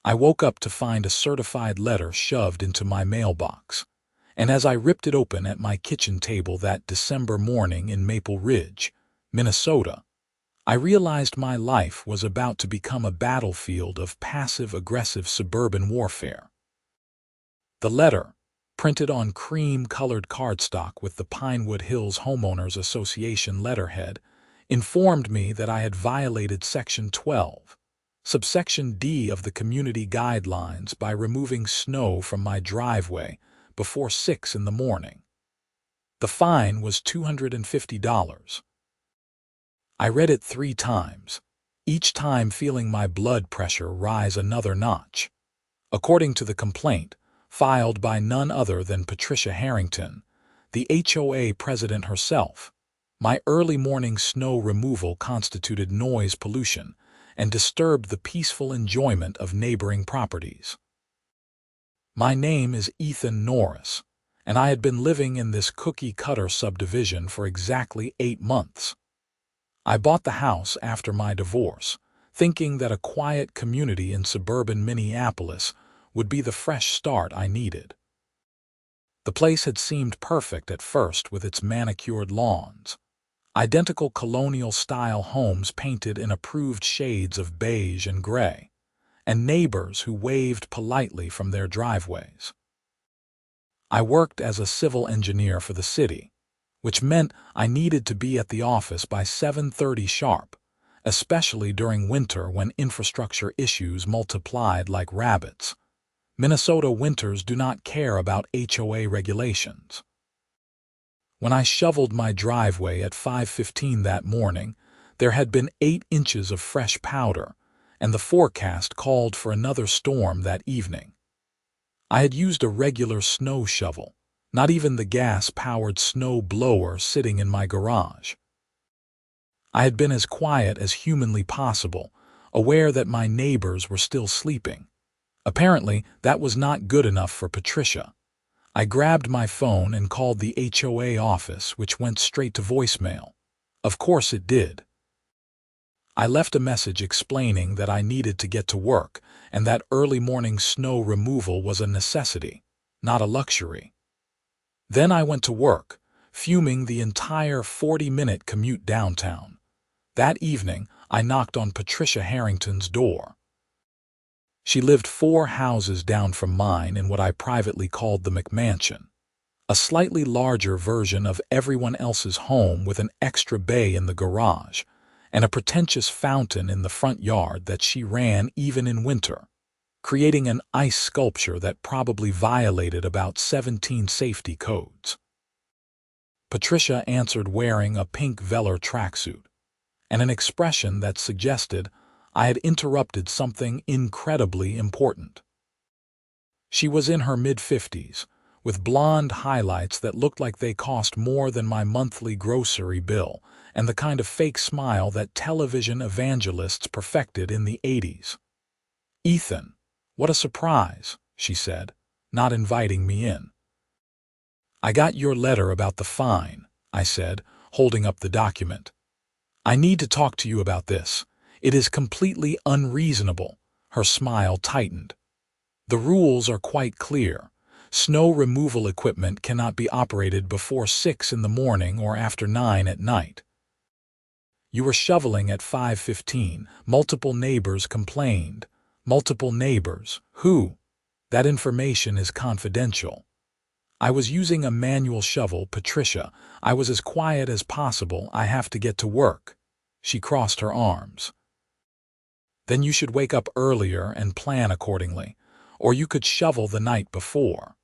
I woke up to find a certified letter shoved into my mailbox, and as I ripped it open at my kitchen table that December morning in Maple Ridge, Minnesota, I realized my life was about to become a battlefield of passive-aggressive suburban warfare. The letter, printed on cream-colored cardstock with the Pinewood Hills Homeowners Association letterhead, informed me that I had violated Section 12, subsection D of the community guidelines by removing snow from my driveway before 6 in the morning. The fine was $250. I read it 3 times, each time feeling my blood pressure rise another notch. According to the complaint, filed by none other than Patricia Harrington, the HOA president herself, my early morning snow removal constituted noise pollution and disturbed the peaceful enjoyment of neighboring properties. My name is Ethan Norris, and I had been living in this cookie-cutter subdivision for exactly 8 months. I bought the house after my divorce, thinking that a quiet community in suburban Minneapolis would be the fresh start I needed. The place had seemed perfect at first with its manicured lawns, identical colonial-style homes painted in approved shades of beige and gray, and neighbors who waved politely from their driveways. I worked as a civil engineer for the city, which meant I needed to be at the office by 7:30 sharp, especially during winter when infrastructure issues multiplied like rabbits. Minnesota winters do not care about HOA regulations. When I shoveled my driveway at 5:15 that morning, there had been 8 inches of fresh powder, and the forecast called for another storm that evening. I had used a regular snow shovel, not even the gas-powered snow blower sitting in my garage. I had been as quiet as humanly possible, aware that my neighbors were still sleeping. Apparently, that was not good enough for Patricia. I grabbed my phone and called the HOA office, which went straight to voicemail. Of course it did. I left a message explaining that I needed to get to work and that early morning snow removal was a necessity, not a luxury. Then I went to work, fuming the entire 40-minute commute downtown. That evening, I knocked on Patricia Harrington's door. She lived 4 houses down from mine in what I privately called the McMansion, a slightly larger version of everyone else's home with an extra bay in the garage and a pretentious fountain in the front yard that she ran even in winter, creating an ice sculpture that probably violated about 17 safety codes. Patricia answered wearing a pink velour tracksuit and an expression that suggested I had interrupted something incredibly important. She was in her mid-50s, with blonde highlights that looked like they cost more than my monthly grocery bill, and the kind of fake smile that television evangelists perfected in the 80s. "Ethan, what a surprise," she said, not inviting me in. "I got your letter about the fine," I said, holding up the document. "I need to talk to you about this. It is completely unreasonable." Her smile tightened. "The rules are quite clear. Snow removal equipment cannot be operated before 6 in the morning or after 9 at night. You were shoveling at 5:15. Multiple neighbors complained. Multiple neighbors. Who? That information is confidential. I was using a manual shovel, Patricia. I was as quiet as possible. I have to get to work." She crossed her arms. "Then you should wake up earlier and plan accordingly, or you could shovel the night before."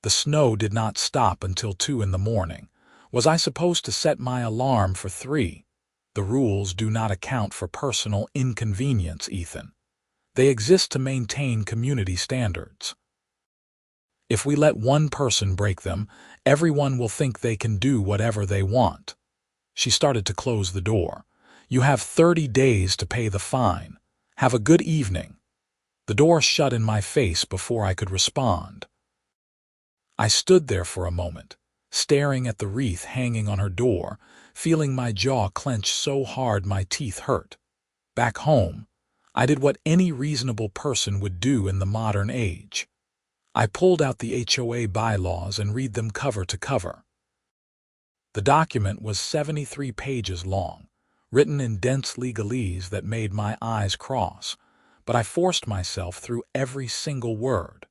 The snow did not stop until 2 in the morning. Was I supposed to set my alarm for 3? The rules do not account for personal inconvenience, Ethan. They exist to maintain community standards. If we let one person break them, everyone will think they can do whatever they want. She started to close the door. "You have 30 days to pay the fine. Have a good evening." The door shut in my face before I could respond. I stood there for a moment, staring at the wreath hanging on her door, feeling my jaw clench so hard my teeth hurt. Back home, I did what any reasonable person would do in the modern age. I pulled out the HOA bylaws and read them cover to cover. The document was 73 pages long, written in dense legalese that made my eyes cross, but I forced myself through every single word.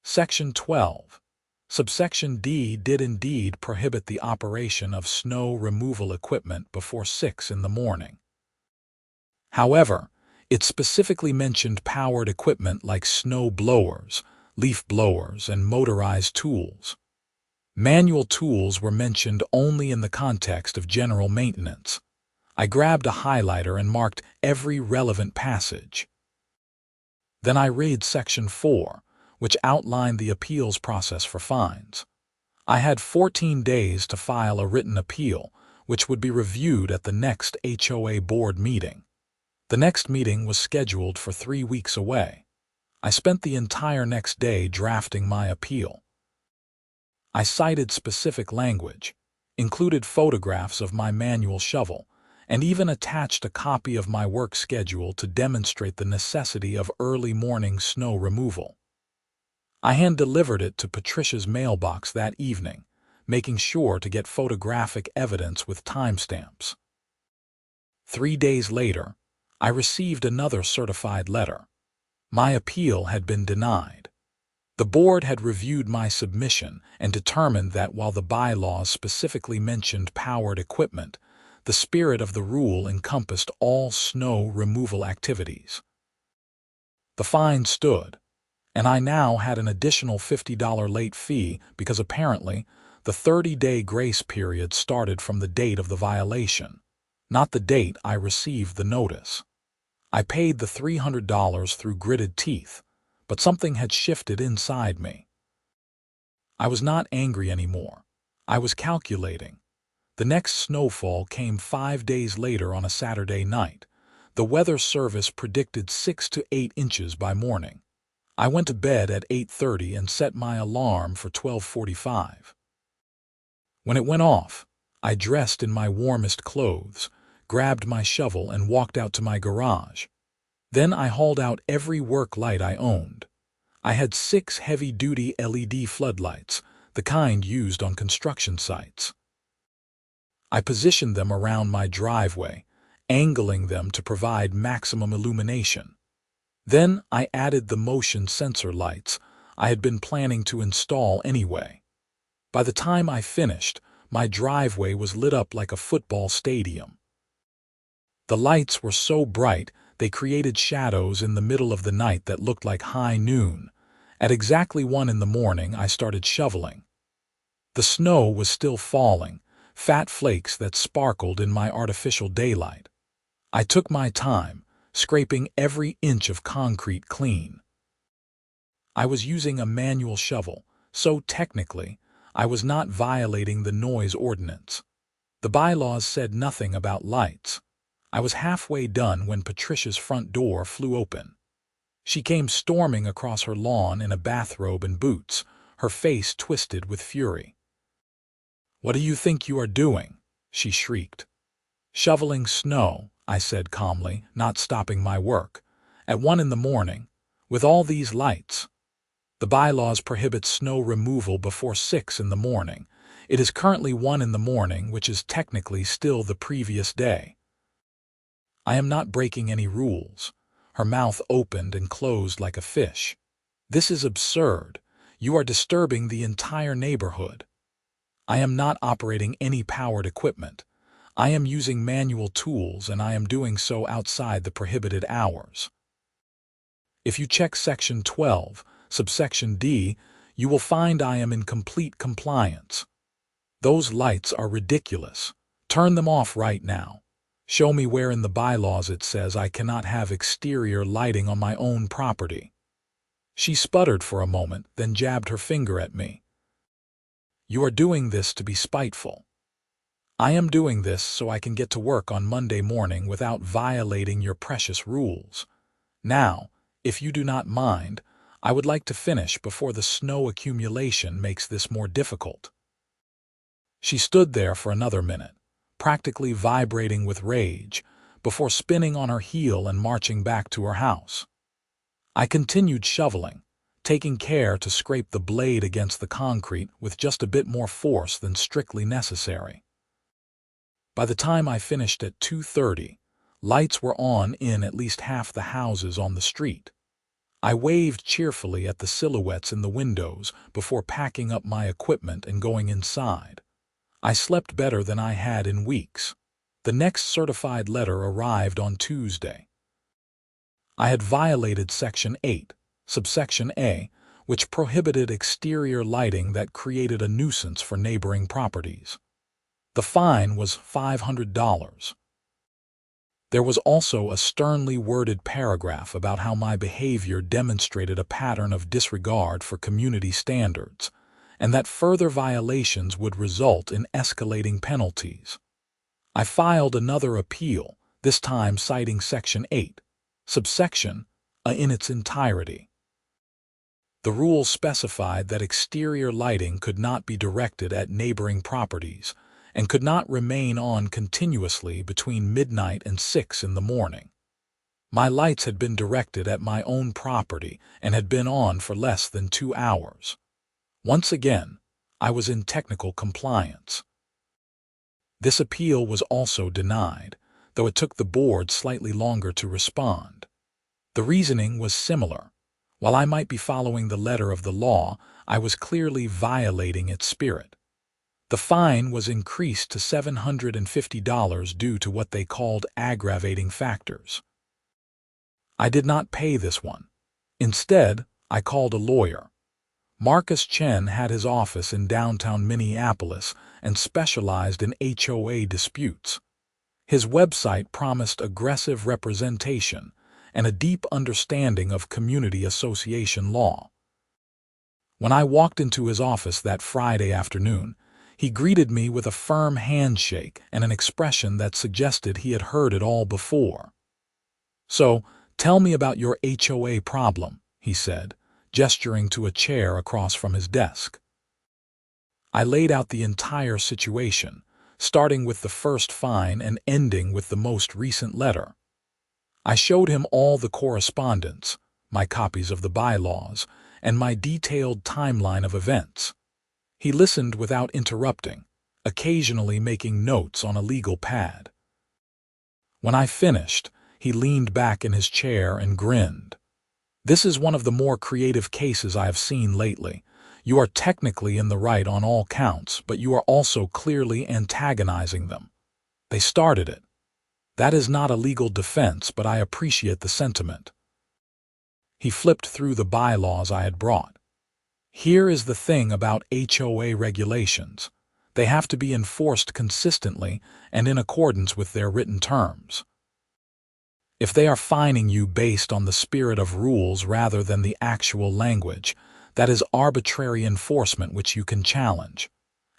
Section 12. Subsection D did indeed prohibit the operation of snow removal equipment before 6 in the morning. However, it specifically mentioned powered equipment like snow blowers, leaf blowers, and motorized tools. Manual tools were mentioned only in the context of general maintenance. I grabbed a highlighter and marked every relevant passage. Then I read Section 4, which outlined the appeals process for fines. I had 14 days to file a written appeal, which would be reviewed at the next HOA board meeting. The next meeting was scheduled for 3 weeks away. I spent the entire next day drafting my appeal. I cited specific language, included photographs of my manual shovel, and even attached a copy of my work schedule to demonstrate the necessity of early morning snow removal. I hand-delivered it to Patricia's mailbox that evening, making sure to get photographic evidence with timestamps. 3 days later, I received another certified letter. My appeal had been denied. The board had reviewed my submission and determined that while the bylaws specifically mentioned powered equipment, the spirit of the rule encompassed all snow removal activities. The fine stood, and I now had an additional $50 late fee because apparently the 30-day grace period started from the date of the violation, not the date I received the notice. I paid the $300 through gritted teeth, but something had shifted inside me. I was not angry anymore. I was calculating. The next snowfall came 5 days later on a Saturday night. The weather service predicted 6 to 8 inches by morning. I went to bed at 8:30 and set my alarm for 12:45. When it went off, I dressed in my warmest clothes, grabbed my shovel and walked out to my garage. Then I hauled out every work light I owned. I had 6 heavy-duty LED floodlights, the kind used on construction sites. I positioned them around my driveway, angling them to provide maximum illumination. Then I added the motion sensor lights I had been planning to install anyway. By the time I finished, my driveway was lit up like a football stadium. The lights were so bright they created shadows in the middle of the night that looked like high noon. At exactly 1 in the morning, I started shoveling. The snow was still falling, fat flakes that sparkled in my artificial daylight. I took my time, scraping every inch of concrete clean. I was using a manual shovel, so technically, I was not violating the noise ordinance. The bylaws said nothing about lights. I was halfway done when Patricia's front door flew open. She came storming across her lawn in a bathrobe and boots, her face twisted with fury. "What do you think you are doing?" she shrieked. "Shoveling snow," I said calmly, not stopping my work. "At 1 in the morning, with all these lights. The bylaws prohibit snow removal before 6 in the morning. It is currently 1 in the morning, which is technically still the previous day. I am not breaking any rules." Her mouth opened and closed like a fish. "This is absurd. You are disturbing the entire neighborhood. I am not operating any powered equipment. I am using manual tools, and I am doing so outside the prohibited hours. If you check Section 12, subsection D, you will find I am in complete compliance. Those lights are ridiculous. Turn them off right now. Show me where in the bylaws it says I cannot have exterior lighting on my own property." She sputtered for a moment, then jabbed her finger at me. "You are doing this to be spiteful. I am doing this so I can get to work on Monday morning without violating your precious rules. Now, if you do not mind, I would like to finish before the snow accumulation makes this more difficult." She stood there for another minute, practically vibrating with rage, before spinning on her heel and marching back to her house. I continued shoveling, taking care to scrape the blade against the concrete with just a bit more force than strictly necessary. By the time I finished at 2:30, lights were on in at least half the houses on the street. I waved cheerfully at the silhouettes in the windows before packing up my equipment and going inside. I slept better than I had in weeks. The next certified letter arrived on Tuesday. I had violated Section 8, subsection A, which prohibited exterior lighting that created a nuisance for neighboring properties. The fine was $500. There was also a sternly worded paragraph about how my behavior demonstrated a pattern of disregard for community standards, and that further violations would result in escalating penalties. I filed another appeal, this time citing Section 8, subsection A in its entirety. The rules specified that exterior lighting could not be directed at neighboring properties and could not remain on continuously between midnight and 6 in the morning. My lights had been directed at my own property and had been on for less than 2 hours. Once again, I was in technical compliance. This appeal was also denied, though it took the board slightly longer to respond. The reasoning was similar. While I might be following the letter of the law, I was clearly violating its spirit. The fine was increased to $750 due to what they called aggravating factors. I did not pay this one. Instead, I called a lawyer. Marcus Chen had his office in downtown Minneapolis and specialized in HOA disputes. His website promised aggressive representation and a deep understanding of community association law. When I walked into his office that Friday afternoon, he greeted me with a firm handshake and an expression that suggested he had heard it all before. "So, tell me about your HOA problem," he said, gesturing to a chair across from his desk. I laid out the entire situation, starting with the first fine and ending with the most recent letter. I showed him all the correspondence, my copies of the bylaws, and my detailed timeline of events. He listened without interrupting, occasionally making notes on a legal pad. When I finished, he leaned back in his chair and grinned. "This is one of the more creative cases I have seen lately. You are technically in the right on all counts, but you are also clearly antagonizing them. They started it. That is not a legal defense, but I appreciate the sentiment." He flipped through the bylaws I had brought. "Here is the thing about HOA regulations. They have to be enforced consistently and in accordance with their written terms. If they are fining you based on the spirit of rules rather than the actual language, that is arbitrary enforcement which you can challenge.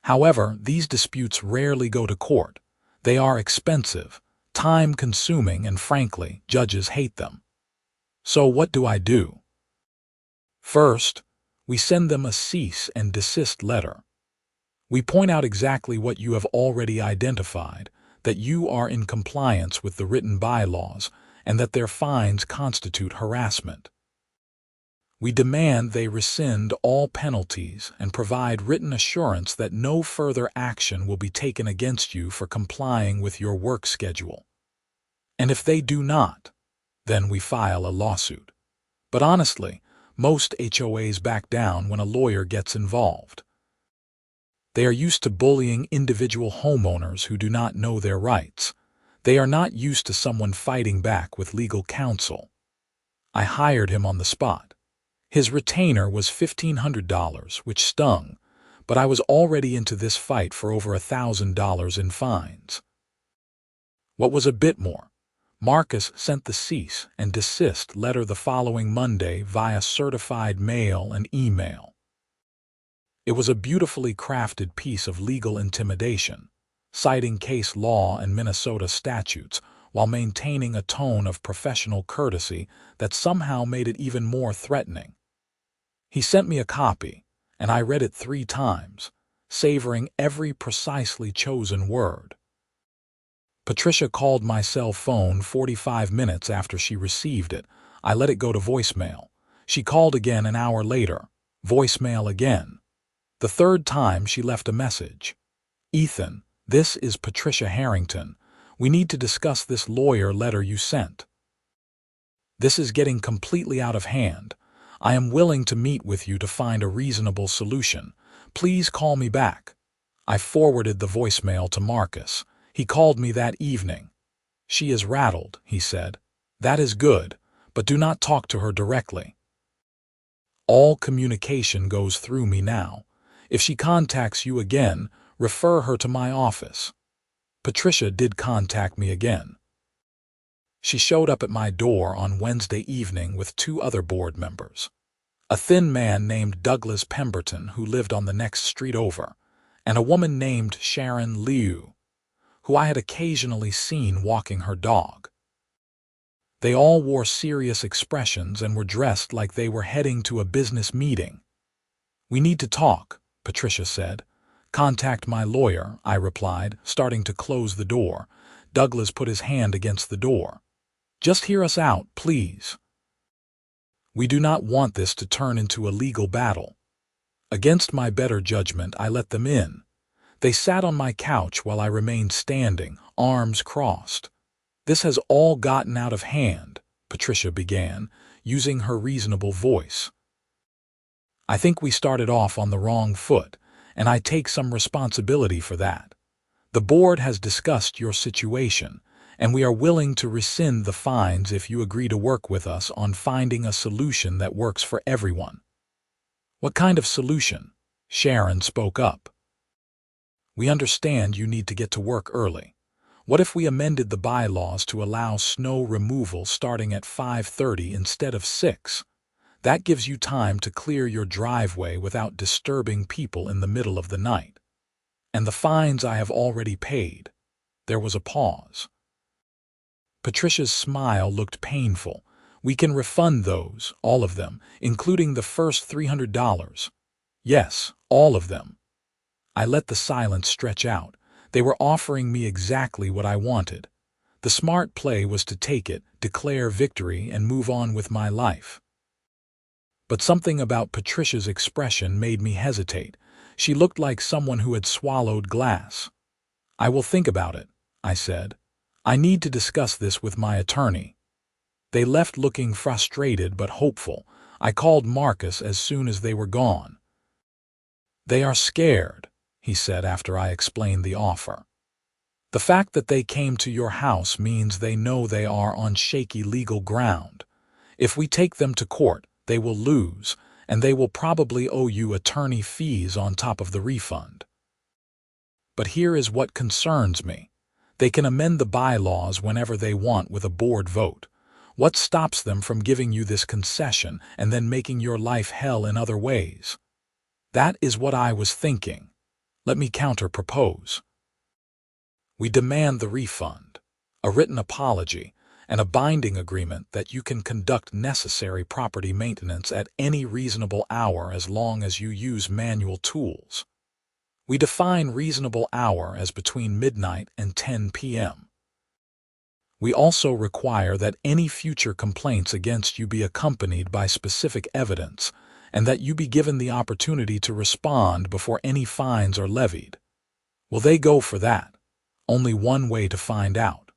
However, these disputes rarely go to court. They are expensive, time-consuming, and frankly, judges hate them. So what do I do? First, we send them a cease and desist letter. We point out exactly what you have already identified, that you are in compliance with the written bylaws, and that their fines constitute harassment. We demand they rescind all penalties and provide written assurance that no further action will be taken against you for complying with your work schedule. And if they do not, then we file a lawsuit. But honestly, most HOAs back down when a lawyer gets involved. They are used to bullying individual homeowners who do not know their rights. They are not used to someone fighting back with legal counsel. I hired him on the spot. His retainer was $1,500, which stung, but I was already into this fight for over $1,000 in fines. What was a bit more, Marcus sent the cease and desist letter the following Monday via certified mail and email. It was a beautifully crafted piece of legal intimidation, citing case law and Minnesota statutes while maintaining a tone of professional courtesy that somehow made it even more threatening. He sent me a copy, and I read it 3 times, savoring every precisely chosen word. Patricia called my cell phone 45 minutes after she received it. I let it go to voicemail. She called again an hour later. Voicemail again. The third time she left a message. Ethan, this is Patricia Harrington. We need to discuss this lawyer letter you sent. This is getting completely out of hand. I am willing to meet with you to find a reasonable solution. Please call me back. I forwarded the voicemail to Marcus. He called me that evening. She is rattled, he said. That is good, but do not talk to her directly. All communication goes through me now. If she contacts you again, refer her to my office. Patricia did contact me again. She showed up at my door on Wednesday evening with 2 other board members. A thin man named Douglas Pemberton, who lived on the next street over, and a woman named Sharon Liu, who I had occasionally seen walking her dog. They all wore serious expressions and were dressed like they were heading to a business meeting. We need to talk, Patricia said. Contact my lawyer, I replied, starting to close the door. Douglas put his hand against the door. Just hear us out, please. We do not want this to turn into a legal battle. Against my better judgment, I let them in. They sat on my couch while I remained standing, arms crossed. This has all gotten out of hand, Patricia began, using her reasonable voice. I think we started off on the wrong foot, and I take some responsibility for that. The board has discussed your situation, and we are willing to rescind the fines if you agree to work with us on finding a solution that works for everyone. What kind of solution? Sharon spoke up. We understand you need to get to work early. What if we amended the bylaws to allow snow removal starting at 5:30 instead of 6? That gives you time to clear your driveway without disturbing people in the middle of the night. And the fines I have already paid. There was a pause. Patricia's smile looked painful. We can refund those, all of them, including the first $300. Yes, all of them. I let the silence stretch out. They were offering me exactly what I wanted. The smart play was to take it, declare victory, and move on with my life. But something about Patricia's expression made me hesitate. She looked like someone who had swallowed glass. I will think about it, I said. I need to discuss this with my attorney. They left looking frustrated but hopeful. I called Marcus as soon as they were gone. They are scared, he said after I explained the offer. The fact that they came to your house means they know they are on shaky legal ground. If we take them to court, they will lose, and they will probably owe you attorney fees on top of the refund. But here is what concerns me. They can amend the bylaws whenever they want with a board vote. What stops them from giving you this concession and then making your life hell in other ways? That is what I was thinking. Let me counter-propose. We demand the refund, a written apology, and a binding agreement that you can conduct necessary property maintenance at any reasonable hour as long as you use manual tools. We define reasonable hour as between midnight and 10 p.m. We also require that any future complaints against you be accompanied by specific evidence and that you be given the opportunity to respond before any fines are levied. Will they go for that? Only one way to find out.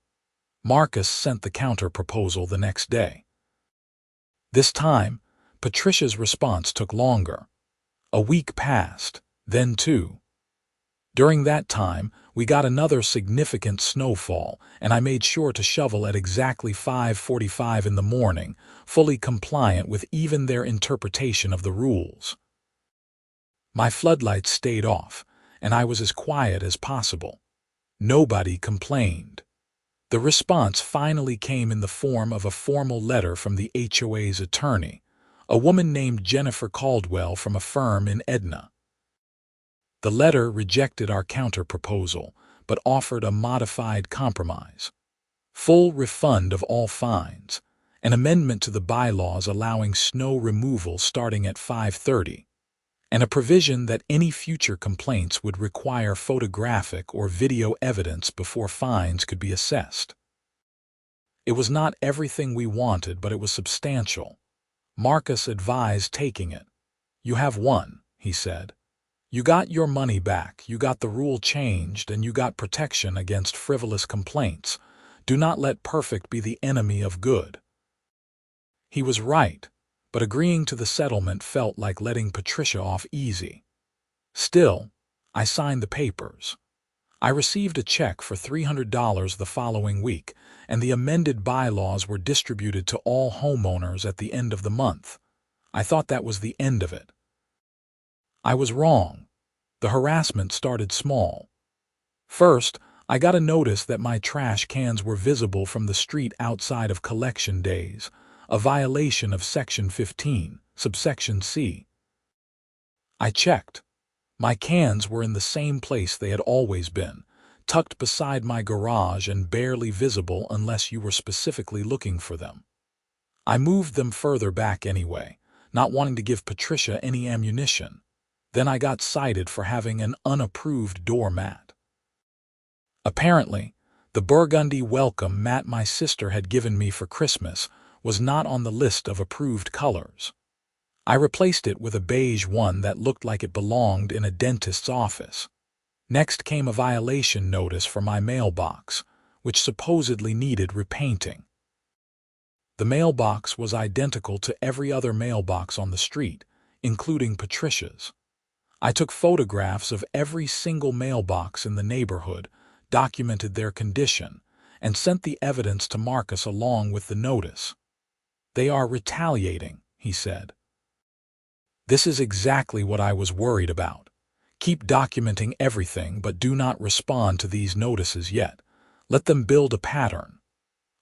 Marcus sent the counter-proposal the next day. This time, Patricia's response took longer. A week passed, then 2. During that time, we got another significant snowfall, and I made sure to shovel at exactly 5:45 in the morning, fully compliant with even their interpretation of the rules. My floodlights stayed off, and I was as quiet as possible. Nobody complained. The response finally came in the form of a formal letter from the HOA's attorney, a woman named Jennifer Caldwell from a firm in Edna. The letter rejected our counter-proposal, but offered a modified compromise. Full refund of all fines, an amendment to the bylaws allowing snow removal starting at 5:30, and a provision that any future complaints would require photographic or video evidence before fines could be assessed. It was not everything we wanted, but it was substantial. Marcus advised taking it. "You have won," he said. "You got your money back, you got the rule changed, and you got protection against frivolous complaints. Do not let perfect be the enemy of good." He was right, but agreeing to the settlement felt like letting Patricia off easy. Still, I signed the papers. I received a check for $300 the following week, and the amended bylaws were distributed to all homeowners at the end of the month. I thought that was the end of it. I was wrong. The harassment started small. First, I got a notice that my trash cans were visible from the street outside of collection days, a violation of Section 15, subsection C. I checked. My cans were in the same place they had always been, tucked beside my garage and barely visible unless you were specifically looking for them. I moved them further back anyway, not wanting to give Patricia any ammunition. Then I got cited for having an unapproved doormat. Apparently, the burgundy welcome mat my sister had given me for Christmas was not on the list of approved colors. I replaced it with a beige one that looked like it belonged in a dentist's office. Next came a violation notice for my mailbox, which supposedly needed repainting. The mailbox was identical to every other mailbox on the street, including Patricia's. I took photographs of every single mailbox in the neighborhood, documented their condition, and sent the evidence to Marcus along with the notice. "They are retaliating," he said. "This is exactly what I was worried about. Keep documenting everything, but do not respond to these notices yet. Let them build a pattern."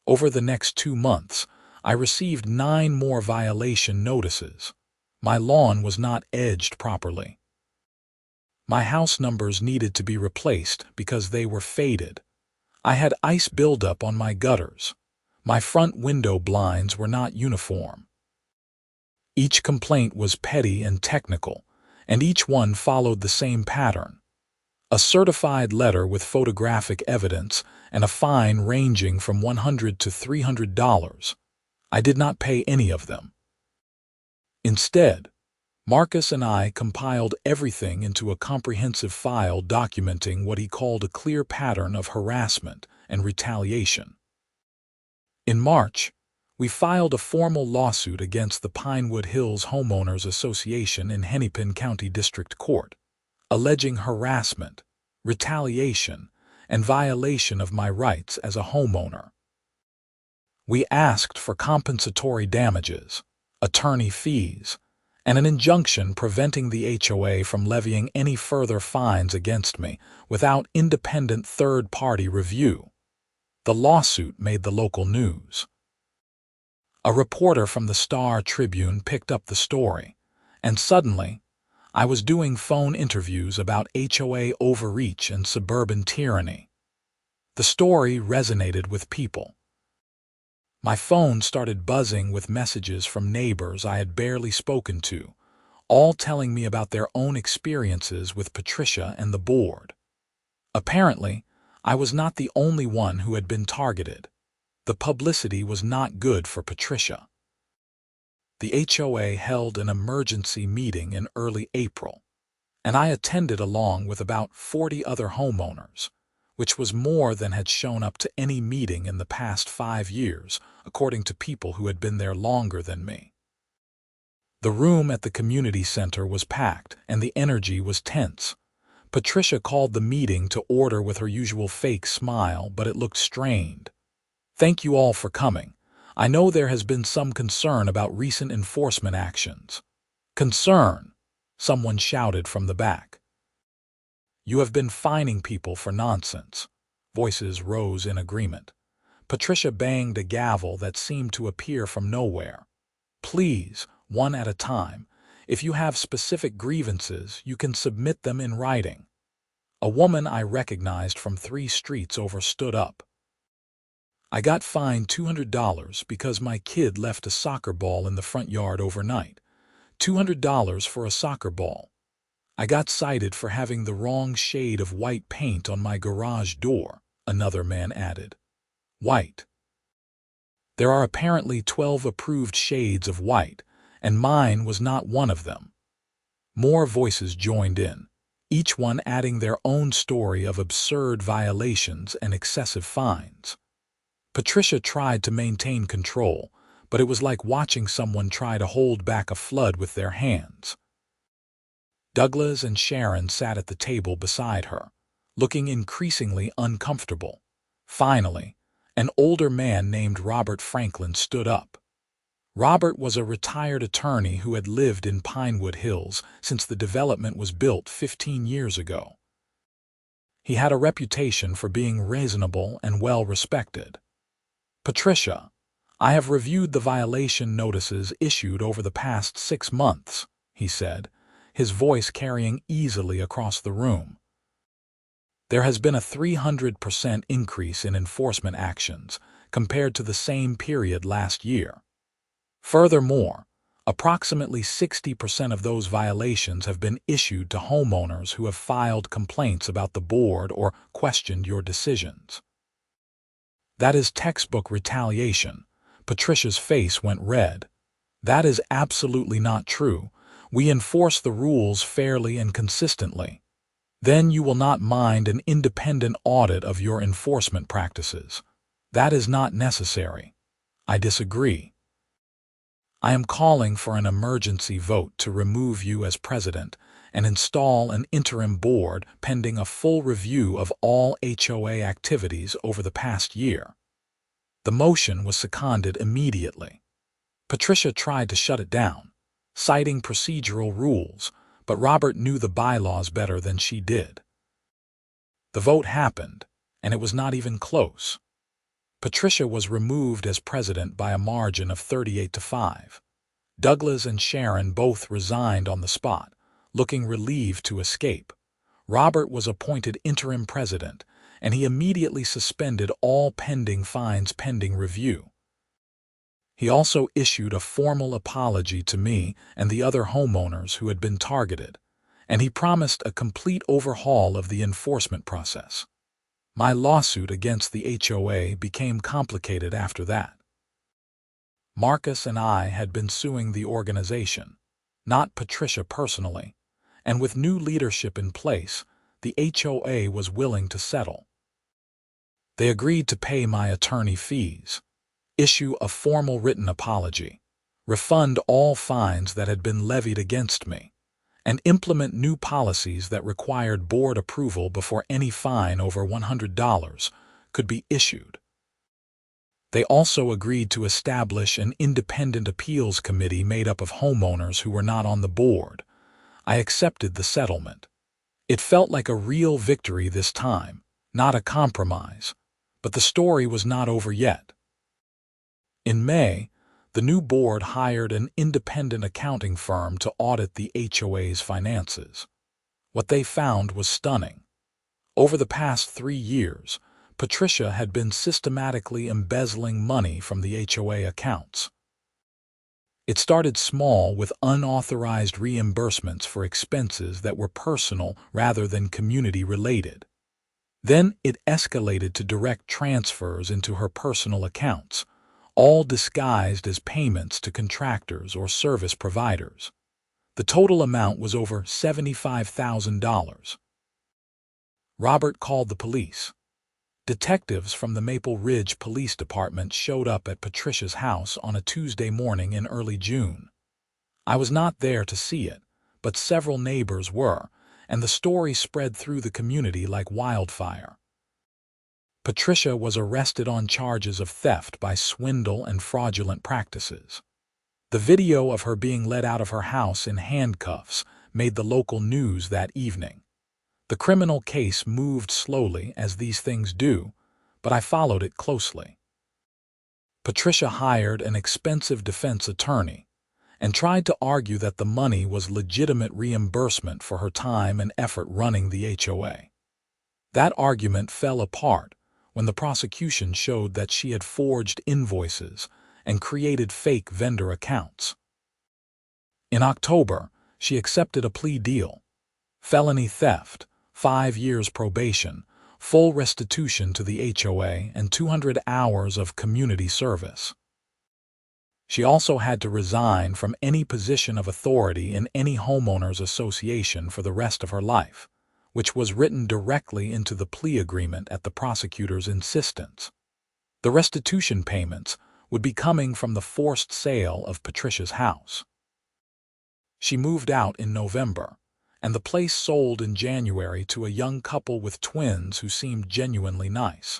Over the next 2 months, I received 9 more violation notices. My lawn was not edged properly. My house numbers needed to be replaced because they were faded. I had ice buildup on my gutters. My front window blinds were not uniform. Each complaint was petty and technical, and each one followed the same pattern. A certified letter with photographic evidence and a fine ranging from $100 to $300. I did not pay any of them. Instead, Marcus and I compiled everything into a comprehensive file documenting what he called a clear pattern of harassment and retaliation. In March, we filed a formal lawsuit against the Pinewood Hills Homeowners Association in Hennepin County District Court, alleging harassment, retaliation, and violation of my rights as a homeowner. We asked for compensatory damages, attorney fees, and an injunction preventing the HOA from levying any further fines against me without independent third-party review. The lawsuit made the local news. A reporter from the Star Tribune picked up the story, and suddenly, I was doing phone interviews about HOA overreach and suburban tyranny. The story resonated with people. My phone started buzzing with messages from neighbors I had barely spoken to, all telling me about their own experiences with Patricia and the board. Apparently, I was not the only one who had been targeted. The publicity was not good for Patricia. The HOA held an emergency meeting in early April, and I attended along with about 40 other homeowners, which was more than had shown up to any meeting in the past 5 years, according to people who had been there longer than me. The room at the community center was packed, and the energy was tense. Patricia called the meeting to order with her usual fake smile, but it looked strained. "Thank you all for coming. I know there has been some concern about recent enforcement actions." "Concern?" someone shouted from the back. "You have been fining people for nonsense." Voices rose in agreement. Patricia banged a gavel that seemed to appear from nowhere. "Please, one at a time. If you have specific grievances, you can submit them in writing." A woman I recognized from 3 streets over stood up. "I got fined $200 because my kid left a soccer ball in the front yard overnight. $200 for a soccer ball. I got cited for having the wrong shade of white paint on my garage door, another man added. White. There are apparently 12 approved shades of white, and mine was not one of them. More voices joined in, each one adding their own story of absurd violations and excessive fines. Patricia tried to maintain control, but it was like watching someone try to hold back a flood with their hands. Douglas and Sharon sat at the table beside her, looking increasingly uncomfortable. Finally, an older man named Robert Franklin stood up. Robert was a retired attorney who had lived in Pinewood Hills since the development was built 15 years ago. He had a reputation for being reasonable and well-respected. Patricia, I have reviewed the violation notices issued over the past 6 months, he said, his voice carrying easily across the room. There has been a 300% increase in enforcement actions compared to the same period last year. Furthermore, approximately 60% of those violations have been issued to homeowners who have filed complaints about the board or questioned your decisions. That is textbook retaliation. Patricia's face went red. That is absolutely not true. We enforce the rules fairly and consistently. Then you will not mind an independent audit of your enforcement practices. That is not necessary. I disagree. I am calling for an emergency vote to remove you as president and install an interim board pending a full review of all HOA activities over the past year. The motion was seconded immediately. Patricia tried to shut it down, citing procedural rules, but Robert knew the bylaws better than she did. The vote happened, and it was not even close. Patricia was removed as president by a margin of 38-5. Douglas and Sharon both resigned on the spot, looking relieved to escape. Robert was appointed interim president, and he immediately suspended all pending fines pending review. He also issued a formal apology to me and the other homeowners who had been targeted, and he promised a complete overhaul of the enforcement process. My lawsuit against the HOA became complicated after that. Marcus and I had been suing the organization, not Patricia personally, and with new leadership in place, the HOA was willing to settle. They agreed to pay my attorney fees, issue a formal written apology, refund all fines that had been levied against me, and implement new policies that required board approval before any fine over $100 could be issued. They also agreed to establish an independent appeals committee made up of homeowners who were not on the board. I accepted the settlement. It felt like a real victory this time, not a compromise, but the story was not over yet. In May, the new board hired an independent accounting firm to audit the HOA's finances. What they found was stunning. Over the past 3 years, Patricia had been systematically embezzling money from the HOA accounts. It started small with unauthorized reimbursements for expenses that were personal rather than community-related. Then it escalated to direct transfers into her personal accounts, all disguised as payments to contractors or service providers. The total amount was over $75,000. Robert called the police. Detectives from the Maple Ridge Police Department showed up at Patricia's house on a Tuesday morning in early June. I was not there to see it, but several neighbors were, and the story spread through the community like wildfire. Patricia was arrested on charges of theft by swindle and fraudulent practices. The video of her being led out of her house in handcuffs made the local news that evening. The criminal case moved slowly, as these things do, but I followed it closely. Patricia hired an expensive defense attorney and tried to argue that the money was legitimate reimbursement for her time and effort running the HOA. That argument fell apart when the prosecution showed that she had forged invoices and created fake vendor accounts. In October, she accepted a plea deal. felony theft, 5 years probation, full restitution to the HOA, and 200 hours of community service. She also had to resign from any position of authority in any homeowners association for the rest of her life, which was written directly into the plea agreement at the prosecutor's insistence. The restitution payments would be coming from the forced sale of Patricia's house. She moved out in November, and the place sold in January to a young couple with twins who seemed genuinely nice.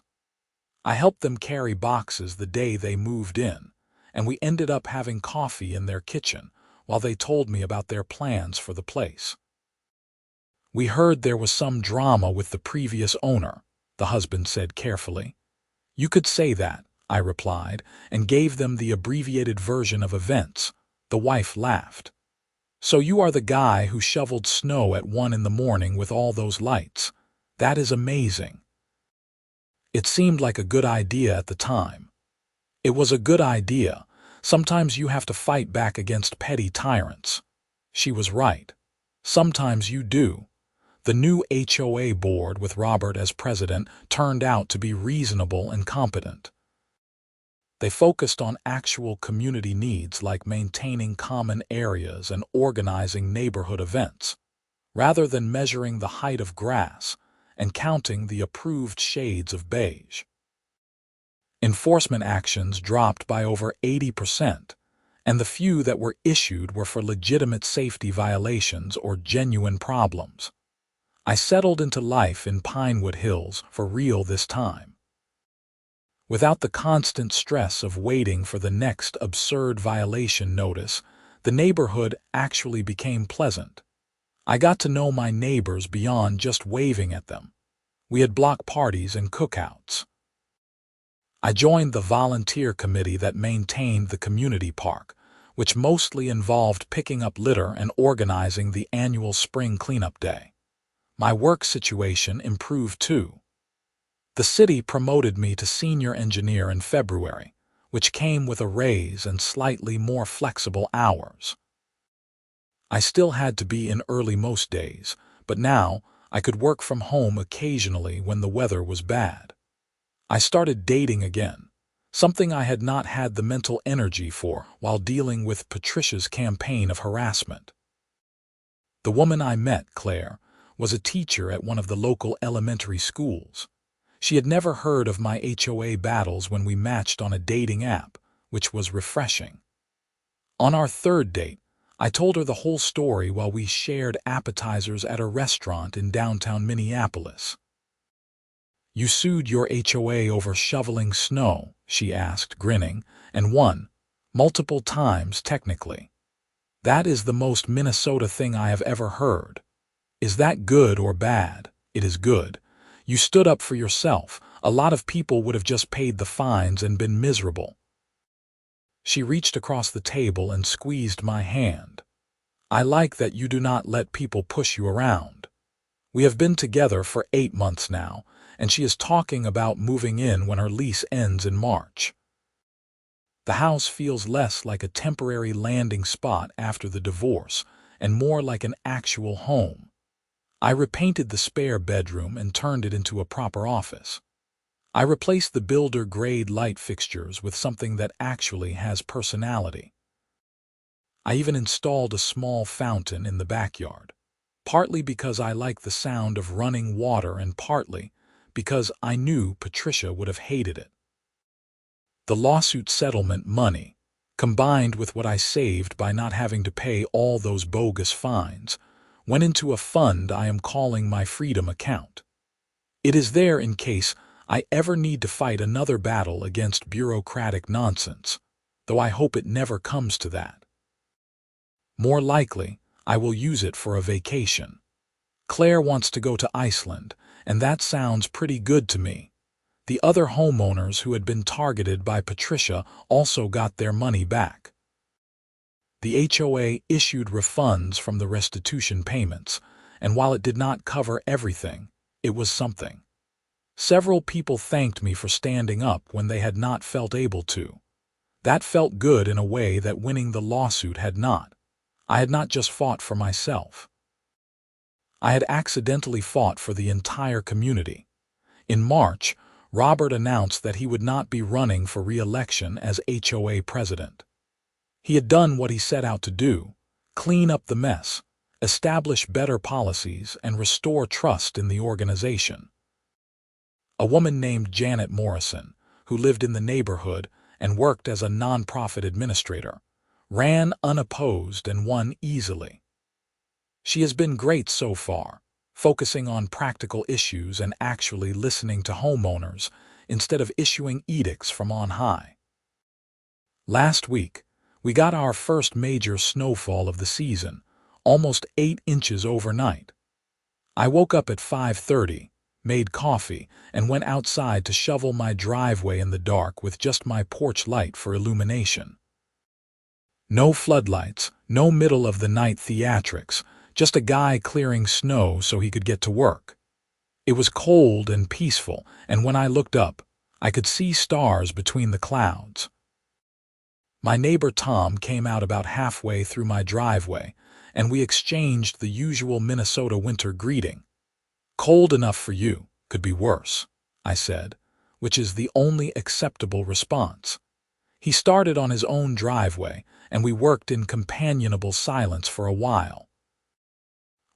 I helped them carry boxes the day they moved in, and we ended up having coffee in their kitchen while they told me about their plans for the place. "We heard there was some drama with the previous owner," the husband said carefully. "You could say that," I replied, and gave them the abbreviated version of events. The wife laughed. "So you are the guy who shoveled snow at 1 in the morning with all those lights. That is amazing." It seemed like a good idea at the time. It was a good idea. Sometimes you have to fight back against petty tyrants. She was right. Sometimes you do. The new HOA board with Robert as president turned out to be reasonable and competent. They focused on actual community needs like maintaining common areas and organizing neighborhood events, rather than measuring the height of grass and counting the approved shades of beige. Enforcement actions dropped by over 80%, and the few that were issued were for legitimate safety violations or genuine problems. I settled into life in Pinewood Hills for real this time. Without the constant stress of waiting for the next absurd violation notice, the neighborhood actually became pleasant. I got to know my neighbors beyond just waving at them. We had block parties and cookouts. I joined the volunteer committee that maintained the community park, which mostly involved picking up litter and organizing the annual spring cleanup day. My work situation improved too. The city promoted me to senior engineer in February, which came with a raise and slightly more flexible hours. I still had to be in early most days, but now I could work from home occasionally when the weather was bad. I started dating again, something I had not had the mental energy for while dealing with Patricia's campaign of harassment. The woman I met, Claire, was a teacher at one of the local elementary schools. She had never heard of my HOA battles when we matched on a dating app, which was refreshing. On our third date, I told her the whole story while we shared appetizers at a restaurant in downtown Minneapolis. "You sued your HOA over shoveling snow," she asked, grinning, "and won. Multiple times, technically. That is the most Minnesota thing I have ever heard. Is that good or bad? It is good. You stood up for yourself. A lot of people would have just paid the fines and been miserable." She reached across the table and squeezed my hand. "I like that you do not let people push you around. We have been together for 8 months now, and she is talking about moving in when her lease ends in March. The house feels less like a temporary landing spot after the divorce and more like an actual home. I repainted the spare bedroom and turned it into a proper office. I replaced the builder-grade light fixtures with something that actually has personality. I even installed a small fountain in the backyard, partly because I like the sound of running water and partly because I knew Patricia would have hated it. The lawsuit settlement money, combined with what I saved by not having to pay all those bogus fines, went into a fund I am calling my Freedom account. It is there in case I ever need to fight another battle against bureaucratic nonsense, though I hope it never comes to that. More likely, I will use it for a vacation. Claire wants to go to Iceland, and that sounds pretty good to me. The other homeowners who had been targeted by Patricia also got their money back. The HOA issued refunds from the restitution payments, and while it did not cover everything, it was something. Several people thanked me for standing up when they had not felt able to. That felt good in a way that winning the lawsuit had not. I had not just fought for myself. I had accidentally fought for the entire community. In March, Robert announced that he would not be running for re-election as HOA president. He had done what he set out to do: clean up the mess, establish better policies, and restore trust in the organization. A woman named Janet Morrison, who lived in the neighborhood and worked as a nonprofit administrator, ran unopposed and won easily. She has been great so far, focusing on practical issues and actually listening to homeowners instead of issuing edicts from on high. Last week, we got our first major snowfall of the season, almost 8 inches overnight. I woke up at 5:30, made coffee, and went outside to shovel my driveway in the dark with just my porch light for illumination. No floodlights, no middle-of-the-night theatrics, just a guy clearing snow so he could get to work. It was cold and peaceful, and when I looked up, I could see stars between the clouds. My neighbor Tom came out about halfway through my driveway, and we exchanged the usual Minnesota winter greeting. "Cold enough for you, could be worse," I said, which is the only acceptable response. He started on his own driveway, and we worked in companionable silence for a while.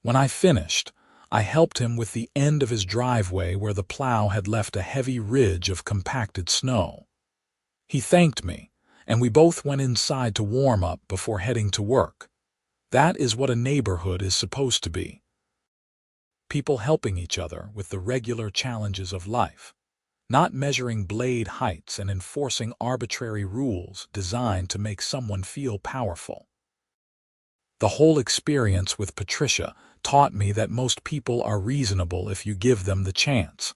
When I finished, I helped him with the end of his driveway where the plow had left a heavy ridge of compacted snow. He thanked me, and we both went inside to warm up before heading to work. That is what a neighborhood is supposed to be. People helping each other with the regular challenges of life, not measuring blade heights and enforcing arbitrary rules designed to make someone feel powerful. The whole experience with Patricia taught me that most people are reasonable if you give them the chance,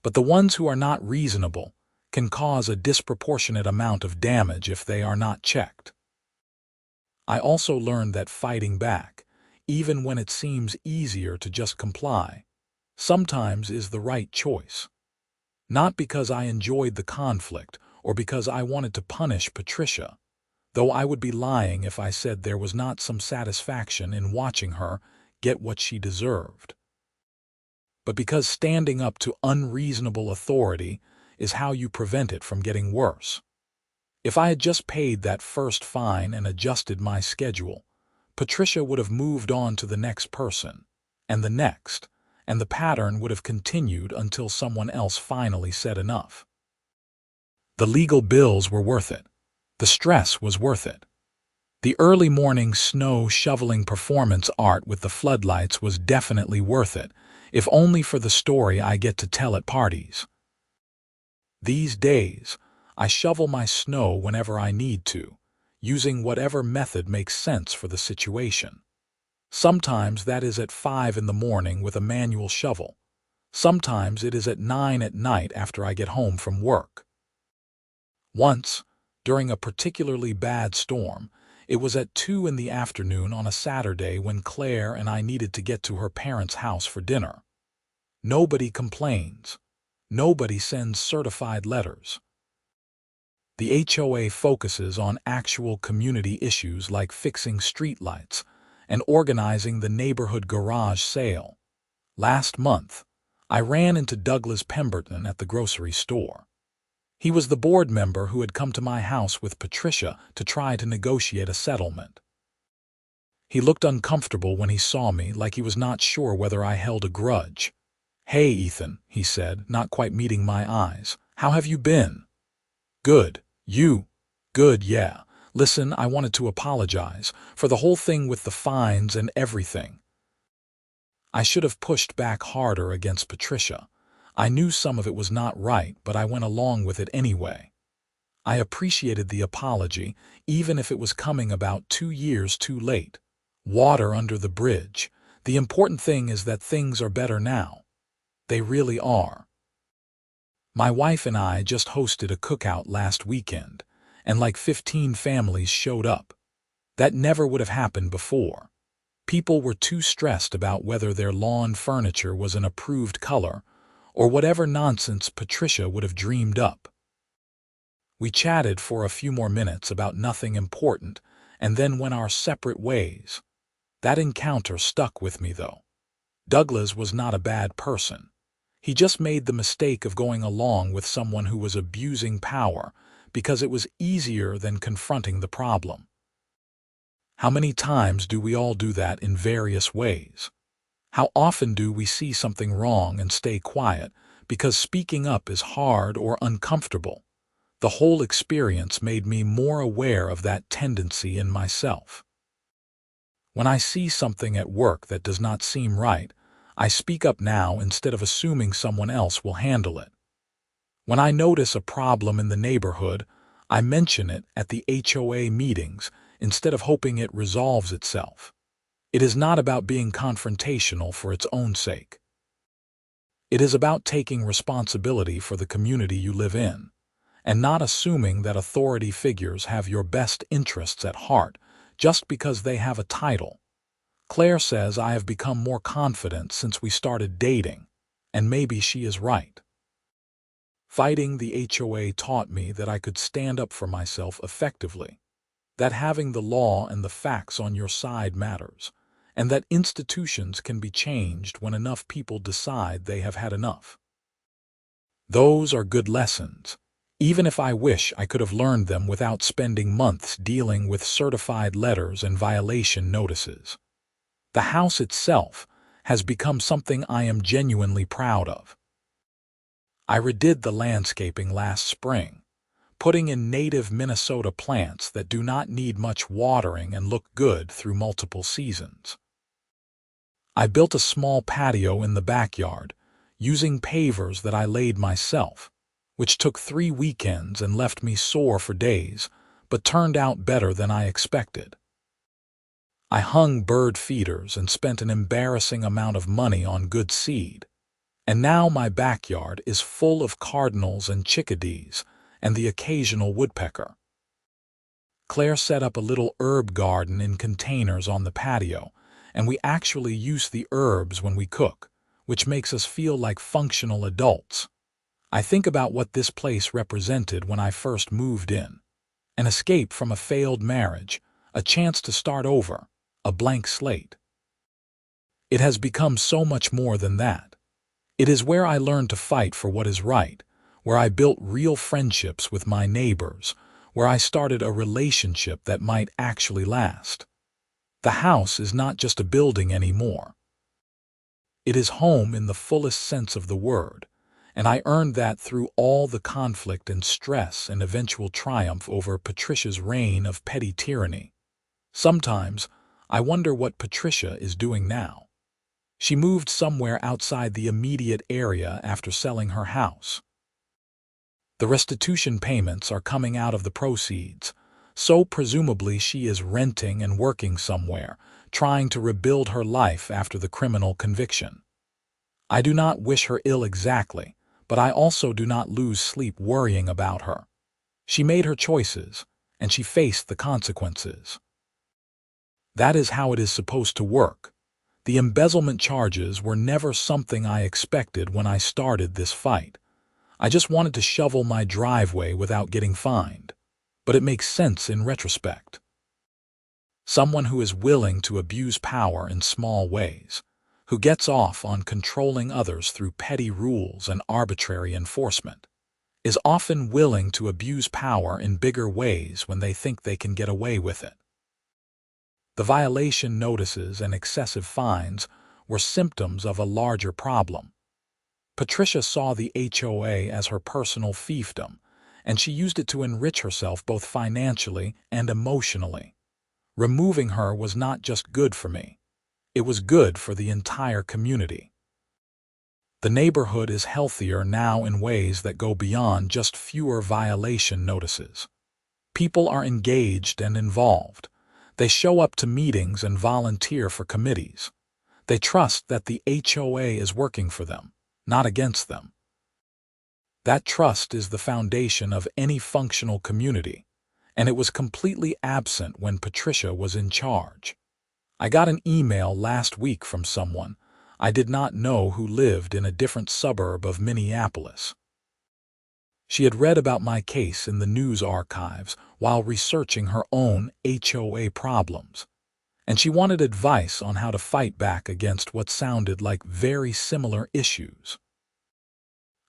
but the ones who are not reasonable can cause a disproportionate amount of damage if they are not checked. I also learned that fighting back, even when it seems easier to just comply, sometimes is the right choice. Not because I enjoyed the conflict or because I wanted to punish Patricia, though I would be lying if I said there was not some satisfaction in watching her get what she deserved, but because standing up to unreasonable authority is how you prevent it from getting worse. If I had just paid that first fine and adjusted my schedule, Patricia would have moved on to the next person, and the next, and the pattern would have continued until someone else finally said enough. The legal bills were worth it. The stress was worth it. The early morning snow shoveling performance art with the floodlights was definitely worth it, if only for the story I get to tell at parties. These days, I shovel my snow whenever I need to, using whatever method makes sense for the situation. Sometimes that is at 5 in the morning with a manual shovel. Sometimes it is at 9 at night after I get home from work. Once, during a particularly bad storm, it was at 2 in the afternoon on a Saturday when Claire and I needed to get to her parents' house for dinner. Nobody complains. Nobody sends certified letters. The HOA focuses on actual community issues like fixing streetlights and organizing the neighborhood garage sale. Last month, I ran into Douglas Pemberton at the grocery store. He was the board member who had come to my house with Patricia to try to negotiate a settlement. He looked uncomfortable when he saw me, like he was not sure whether I held a grudge. "Hey, Ethan," he said, not quite meeting my eyes. "How have you been?" "Good. You?" "Good, yeah. Listen, I wanted to apologize for the whole thing with the fines and everything. I should have pushed back harder against Patricia. I knew some of it was not right, but I went along with it anyway. I appreciated the apology, even if it was coming about 2 years too late. Water under the bridge. The important thing is that things are better now. They really are. My wife and I just hosted a cookout last weekend, and like 15 families showed up. That never would have happened before. People were too stressed about whether their lawn furniture was an approved color or whatever nonsense Patricia would have dreamed up. We chatted for a few more minutes about nothing important and then went our separate ways. That encounter stuck with me, though. Douglas was not a bad person. He just made the mistake of going along with someone who was abusing power because it was easier than confronting the problem. How many times do we all do that in various ways? How often do we see something wrong and stay quiet because speaking up is hard or uncomfortable? The whole experience made me more aware of that tendency in myself. When I see something at work that does not seem right, I speak up now instead of assuming someone else will handle it. When I notice a problem in the neighborhood, I mention it at the HOA meetings instead of hoping it resolves itself. It is not about being confrontational for its own sake. It is about taking responsibility for the community you live in, and not assuming that authority figures have your best interests at heart just because they have a title. Claire says I have become more confident since we started dating, and maybe she is right. Fighting the HOA taught me that I could stand up for myself effectively, that having the law and the facts on your side matters, and that institutions can be changed when enough people decide they have had enough. Those are good lessons, even if I wish I could have learned them without spending months dealing with certified letters and violation notices. The house itself has become something I am genuinely proud of. I redid the landscaping last spring, putting in native Minnesota plants that do not need much watering and look good through multiple seasons. I built a small patio in the backyard, using pavers that I laid myself, which took 3 weekends and left me sore for days, but turned out better than I expected. I hung bird feeders and spent an embarrassing amount of money on good seed, and now my backyard is full of cardinals and chickadees and the occasional woodpecker. Claire set up a little herb garden in containers on the patio, and we actually use the herbs when we cook, which makes us feel like functional adults. I think about what this place represented when I first moved in. An escape from a failed marriage, a chance to start over, a blank slate. It has become so much more than that. It is where I learned to fight for what is right, where I built real friendships with my neighbors, where I started a relationship that might actually last. The house is not just a building anymore. It is home in the fullest sense of the word, and I earned that through all the conflict and stress and eventual triumph over Patricia's reign of petty tyranny. Sometimes, I wonder what Patricia is doing now. She moved somewhere outside the immediate area after selling her house. The restitution payments are coming out of the proceeds, so presumably she is renting and working somewhere, trying to rebuild her life after the criminal conviction. I do not wish her ill exactly, but I also do not lose sleep worrying about her. She made her choices, and she faced the consequences. That is how it is supposed to work. The embezzlement charges were never something I expected when I started this fight. I just wanted to shovel my driveway without getting fined. But it makes sense in retrospect. Someone who is willing to abuse power in small ways, who gets off on controlling others through petty rules and arbitrary enforcement, is often willing to abuse power in bigger ways when they think they can get away with it. The violation notices and excessive fines were symptoms of a larger problem. Patricia saw the HOA as her personal fiefdom, and she used it to enrich herself both financially and emotionally. Removing her was not just good for me. It was good for the entire community. The neighborhood is healthier now in ways that go beyond just fewer violation notices. People are engaged and involved. They show up to meetings and volunteer for committees. They trust that the HOA is working for them, not against them. That trust is the foundation of any functional community, and it was completely absent when Patricia was in charge. I got an email last week from someone I did not know who lived in a different suburb of Minneapolis. She had read about my case in the news archives while researching her own HOA problems, and she wanted advice on how to fight back against what sounded like very similar issues.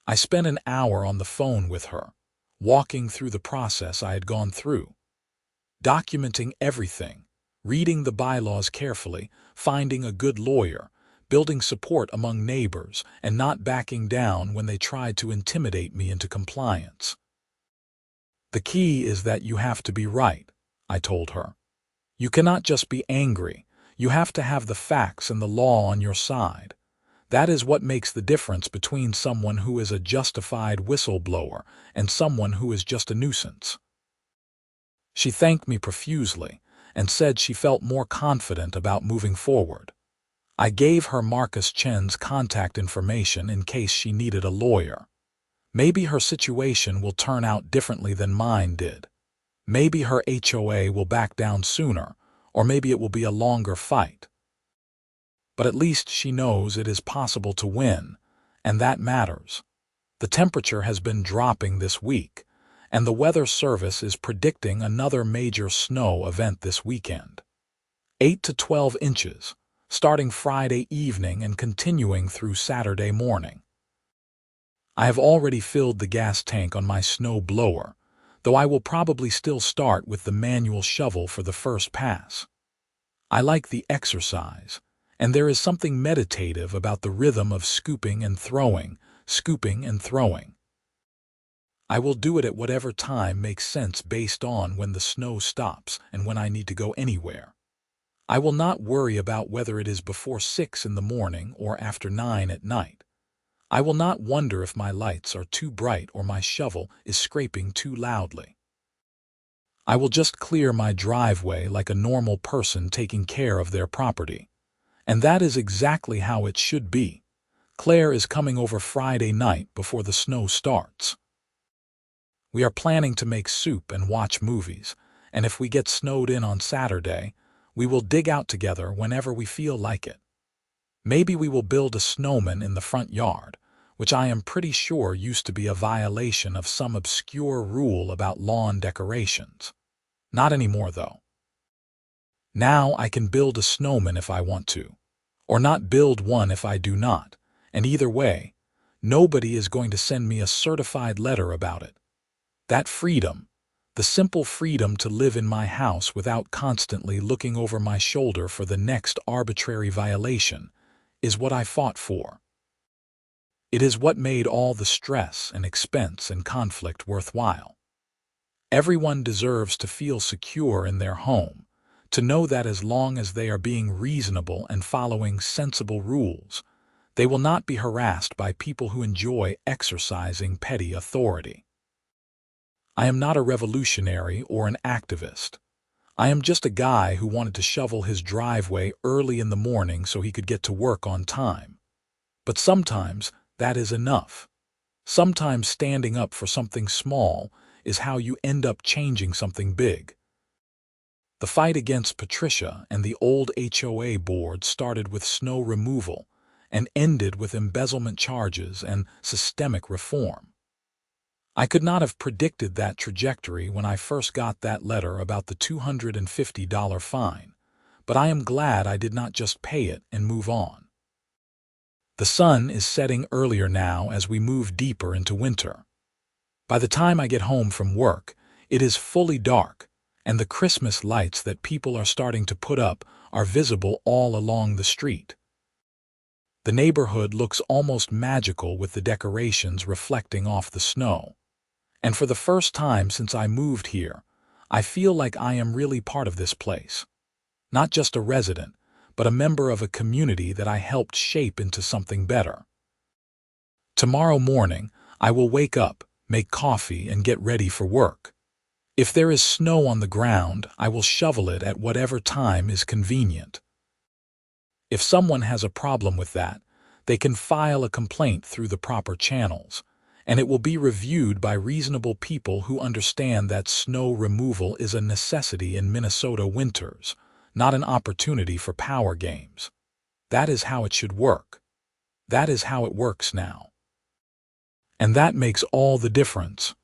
I spent an hour on the phone with her, walking through the process I had gone through, documenting everything, reading the bylaws carefully, finding a good lawyer, building support among neighbors, and not backing down when they tried to intimidate me into compliance. The key is that you have to be right, I told her. You cannot just be angry. You have to have the facts and the law on your side. That is what makes the difference between someone who is a justified whistleblower and someone who is just a nuisance. She thanked me profusely and said she felt more confident about moving forward. I gave her Marcus Chen's contact information in case she needed a lawyer. Maybe her situation will turn out differently than mine did. Maybe her HOA will back down sooner, or maybe it will be a longer fight. But at least she knows it is possible to win, and that matters. The temperature has been dropping this week, and the Weather Service is predicting another major snow event this weekend. 8 to 12 inches, starting Friday evening and continuing through Saturday morning. I have already filled the gas tank on my snow blower, though I will probably still start with the manual shovel for the first pass. I like the exercise, and there is something meditative about the rhythm of scooping and throwing, scooping and throwing. I will do it at whatever time makes sense based on when the snow stops and when I need to go anywhere. I will not worry about whether it is before 6 in the morning or after 9 at night. I will not wonder if my lights are too bright or my shovel is scraping too loudly. I will just clear my driveway like a normal person taking care of their property. And that is exactly how it should be. Claire is coming over Friday night before the snow starts. We are planning to make soup and watch movies, and if we get snowed in on Saturday, we will dig out together whenever we feel like it. Maybe we will build a snowman in the front yard, which I am pretty sure used to be a violation of some obscure rule about lawn decorations. Not anymore, though. Now I can build a snowman if I want to, or not build one if I do not, and either way, nobody is going to send me a certified letter about it. That freedom, the simple freedom to live in my house without constantly looking over my shoulder for the next arbitrary violation, is what I fought for. It is what made all the stress and expense and conflict worthwhile. Everyone deserves to feel secure in their home, to know that as long as they are being reasonable and following sensible rules, they will not be harassed by people who enjoy exercising petty authority. I am not a revolutionary or an activist. I am just a guy who wanted to shovel his driveway early in the morning so he could get to work on time. But sometimes that is enough. Sometimes standing up for something small is how you end up changing something big. The fight against Patricia and the old HOA board started with snow removal and ended with embezzlement charges and systemic reform. I could not have predicted that trajectory when I first got that letter about the $250 fine, but I am glad I did not just pay it and move on. The sun is setting earlier now as we move deeper into winter. By the time I get home from work, it is fully dark, and the Christmas lights that people are starting to put up are visible all along the street. The neighborhood looks almost magical with the decorations reflecting off the snow. And for the first time since I moved here, I feel like I am really part of this place. Not just a resident, but a member of a community that I helped shape into something better. Tomorrow morning, I will wake up, make coffee, and get ready for work. If there is snow on the ground, I will shovel it at whatever time is convenient. If someone has a problem with that, they can file a complaint through the proper channels, and it will be reviewed by reasonable people who understand that snow removal is a necessity in Minnesota winters, not an opportunity for power games. That is how it should work. That is how it works now. And that makes all the difference.